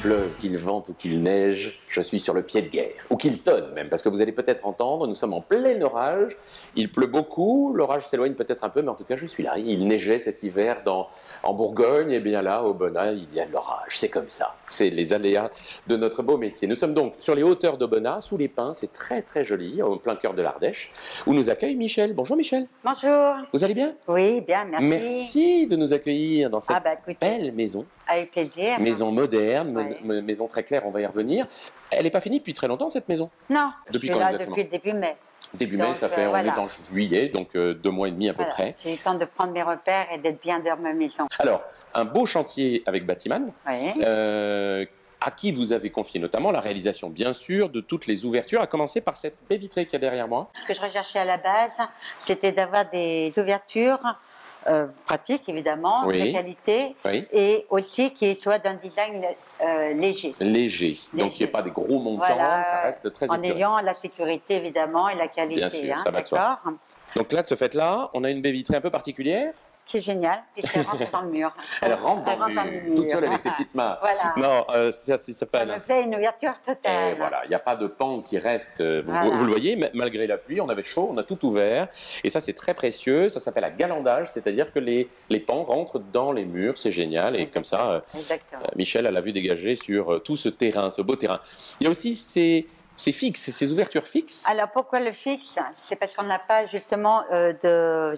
pleuve, qu'il vente ou qu'il neige, je suis sur le pied de guerre. Ou qu'il tonne même, parce que vous allez peut-être entendre, nous sommes en plein orage, il pleut beaucoup, l'orage s'éloigne peut-être un peu, mais en tout cas je suis là. Il neigeait cet hiver en Bourgogne, et bien là, au Bonnat, il y a de l'orage, c'est comme ça. C'est les aléas de notre beau métier. Nous sommes donc sur les hauteurs de Bonnat, sous les pins, c'est très très joli, au plein cœur de l'Ardèche, où nous accueille Michel. Bonjour Michel. Bonjour. Vous allez bien? Oui, bien, merci. Merci de nous accueillir dans cette belle maison. Avec plaisir. Maison moderne, Ouais. maison très claire, on va y revenir. Elle n'est pas finie depuis très longtemps cette maison? Non, Depuis je quand suis là exactement? depuis début mai. Début Donc, mai, ça fait, voilà. on est en juillet, donc 2 mois et demi à peu près. J'ai eu le temps de prendre mes repères et d'être bien dans ma maison. Alors, un beau chantier avec Batiman, Oui. à qui vous avez confié notamment la réalisation, bien sûr, de toutes les ouvertures, à commencer par cette baie vitrée qu'il y a derrière moi. Ce que je recherchais à la base, c'était d'avoir des ouvertures pratiques, évidemment, Oui. de qualité, Oui. et aussi qui soient d'un design léger. Léger, donc il n'y a pas des gros montants, Voilà, ça reste très en épuré. ayant la sécurité, évidemment, et la qualité. Bien sûr, ça va de soi. D'accord. Donc là, de ce fait-là, on a une baie vitrée un peu totale. C'est génial, et ça rentre dans le mur. Elle rentre dans le mur, toute seule avec ses petites mains. Voilà. Non, ça s'appelle... Ça me fait une ouverture totale. Et voilà, il n'y a pas de pan qui reste. Vous, Voilà. vous le voyez, malgré la pluie, on avait chaud, on a tout ouvert. Et ça, c'est très précieux. Ça s'appelle un galandage, c'est-à-dire que les pans rentrent dans les murs. C'est génial. Et comme ça, Michel a la vue dégagée sur tout ce terrain, ce beau terrain. Il y a aussi ces fixes, ces ouvertures fixes. Alors pourquoi le fixe? C'est parce qu'on n'a pas justement de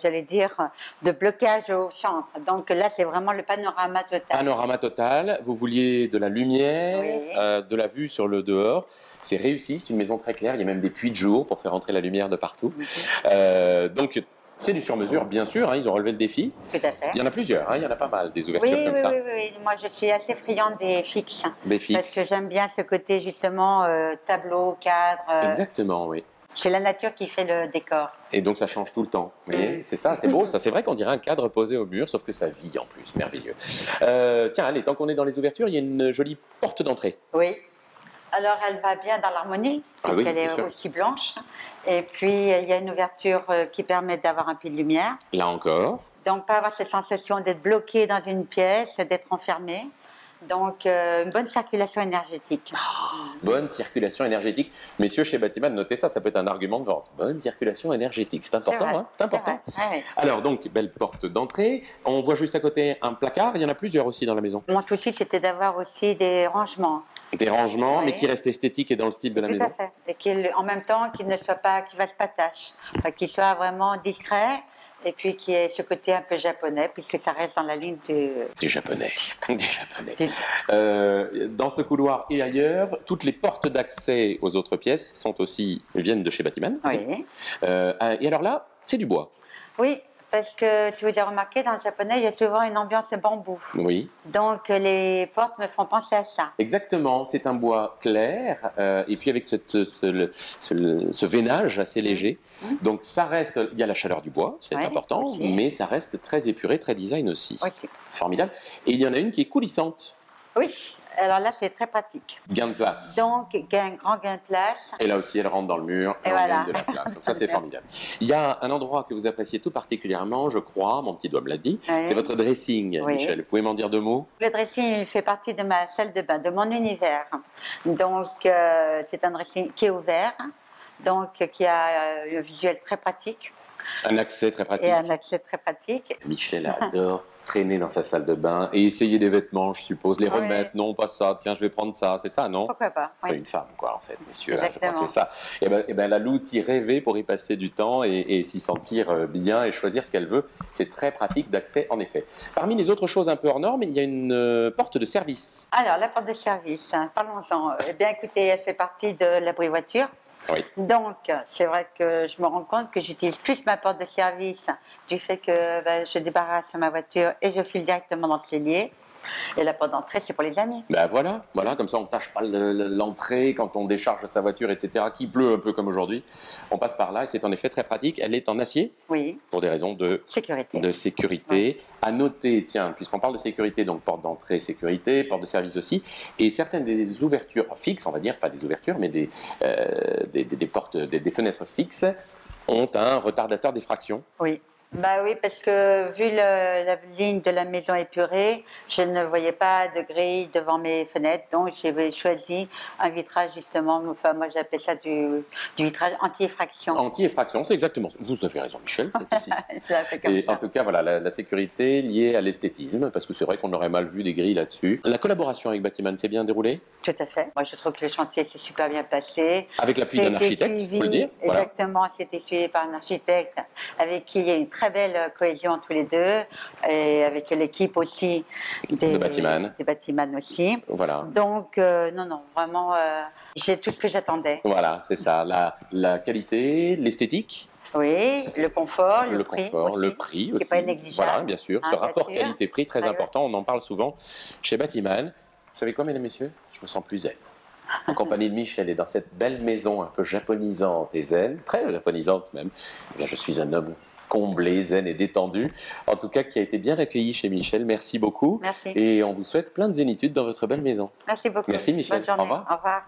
blocage au centre. Donc là, c'est vraiment le panorama total. Panorama total. Vous vouliez de la lumière, Oui. de la vue sur le dehors. C'est réussi. C'est une maison très claire. Il y a même des puits de jour pour faire entrer la lumière de partout. Donc c'est du sur-mesure, bien sûr. Ils ont relevé le défi. Tout à fait. Il y en a plusieurs. Il y en a pas mal des ouvertures comme ça. Oui. Moi, je suis assez friande des fixes. Des fixes. Parce que j'aime bien ce côté justement tableau, cadre. Exactement, oui. C'est la nature qui fait le décor. Et donc ça change tout le temps. Vous voyez, c'est ça, c'est beau. Ça, c'est vrai qu'on dirait un cadre posé au mur, sauf que ça vit en plus. Merveilleux. Tiens, allez, tant qu'on est dans les ouvertures, il y a une jolie porte d'entrée. Oui. Alors, elle va bien dans l'harmonie, puisqu'elle est aussi blanche. Et puis, il y a une ouverture qui permet d'avoir un puits de lumière. Là encore. Donc, pas avoir cette sensation d'être bloqué dans une pièce, d'être enfermé. Donc, une bonne circulation énergétique. Bonne circulation énergétique. Messieurs, chez Batiman, notez ça, ça peut être un argument de vente. Bonne circulation énergétique, c'est important. Hein, c'est important. Oui. Alors, donc, belle porte d'entrée. On voit juste à côté un placard. Il y en a plusieurs aussi dans la maison. Mon souci, c'était d'avoir aussi des rangements. Des rangements, mais qui restent esthétiques et dans le style de la maison. Tout à fait. Et en même temps, qu'il ne soit pas, qu'il ne fasse pas tâche. Enfin, qu'il soit vraiment discret. Et puis qui est ce côté un peu japonais, puisque ça reste dans la ligne du japonais. Dans ce couloir et ailleurs, toutes les portes d'accès aux autres pièces viennent de chez Batiman. Oui. Et alors là, c'est du bois. Oui, parce que tu vous as remarqué, dans le japonais, il y a souvent une ambiance de bambou. Oui. Donc les portes me font penser à ça. Exactement, c'est un bois clair, et puis avec ce veinage assez léger. Donc ça reste, il y a la chaleur du bois, c'est important, aussi. Mais ça reste très épuré, très design aussi. Formidable. Et il y en a une qui est coulissante. Oui. Alors là, c'est très pratique. Gain de place. Donc, grand gain de place. Et là aussi, elle rentre dans le mur et on gagne de la place. Donc ça, c'est formidable. Il y a un endroit que vous appréciez tout particulièrement, je crois, mon petit doigt me l'a dit, c'est votre dressing, Michel. Vous pouvez m'en dire 2 mots? Le dressing, il fait partie de ma salle de bain, de mon univers. Donc, c'est un dressing qui est ouvert, donc qui a un visuel très pratique. Un accès très pratique. Et un accès très pratique. Michel adore traîner dans sa salle de bain et essayer des vêtements, je suppose, les remettre, non, pas ça, tiens, je vais prendre ça, c'est ça, non? Pourquoi pas? Enfin, une femme, quoi, en fait, messieurs, hein, je crois que c'est ça. Et ben, elle a l'outil rêvé pour y passer du temps et s'y sentir bien et choisir ce qu'elle veut. C'est très pratique d'accès, en effet. Parmi les autres choses un peu hors normes, il y a une porte de service. Alors, la porte de service, parlons-en. Eh bien, écoutez, elle fait partie de l'abri voiture. Oui. Donc, c'est vrai que je me rends compte que j'utilise plus ma porte de service du fait que je débarrasse ma voiture et je file directement dans le cellier. Et la porte d'entrée, c'est pour les amis. Ben voilà, comme ça on ne tâche pas l'entrée quand on décharge sa voiture, etc. Qu'il pleut un peu comme aujourd'hui. On passe par là et c'est en effet très pratique. Elle est en acier, pour des raisons de sécurité. À noter, tiens, puisqu'on parle de sécurité, donc porte d'entrée, sécurité, porte de service aussi, et certaines des ouvertures fixes, on va dire, pas des ouvertures, mais des portes, des fenêtres fixes, ont un retardateur d'effraction. Oui. Bah oui, parce que vu la ligne de la maison épurée, je ne voyais pas de grille devant mes fenêtres, donc j'ai choisi un vitrage justement, enfin moi j'appelle ça du vitrage anti-effraction. Anti-effraction, c'est exactement ça. Vous avez raison, Michel, c'est aussi ça. C'est un peu comme Et ça. en tout cas, voilà, la sécurité liée à l'esthétisme, parce que c'est vrai qu'on aurait mal vu des grilles là-dessus. La collaboration avec Batiman s'est bien déroulée, Tout à fait. Moi je trouve que le chantier s'est super bien passé. avec l'appui d'un C'était architecte, il faut le suivi, dire. Voilà. exactement, c'était suivi par un architecte avec qui il y a une très belle cohésion tous les deux et avec l'équipe aussi De Batiman. des Batiman aussi. Voilà. Donc, non, non, vraiment, j'ai tout ce que j'attendais. Voilà, c'est ça. La qualité, l'esthétique, Oui, le confort, le prix confort, aussi, le prix qui aussi. n'est pas négligeable. Voilà, bien sûr. Ce Hein, bien rapport sûr. qualité-prix très Ouais, ouais. important, on en parle souvent chez Batiman. Vous savez quoi, mesdames, messieurs? Je me sens plus zen. En compagnie de Michel et dans cette belle maison un peu japonisante et zen, très japonisante même, eh bien, je suis un homme comblé, zen et détendu. En tout cas, qui a été bien accueilli chez Michel. Merci beaucoup. Merci. Et on vous souhaite plein de zénitude dans votre belle maison. Merci beaucoup. Merci, Michel. Bonne journée. Au revoir. Au revoir.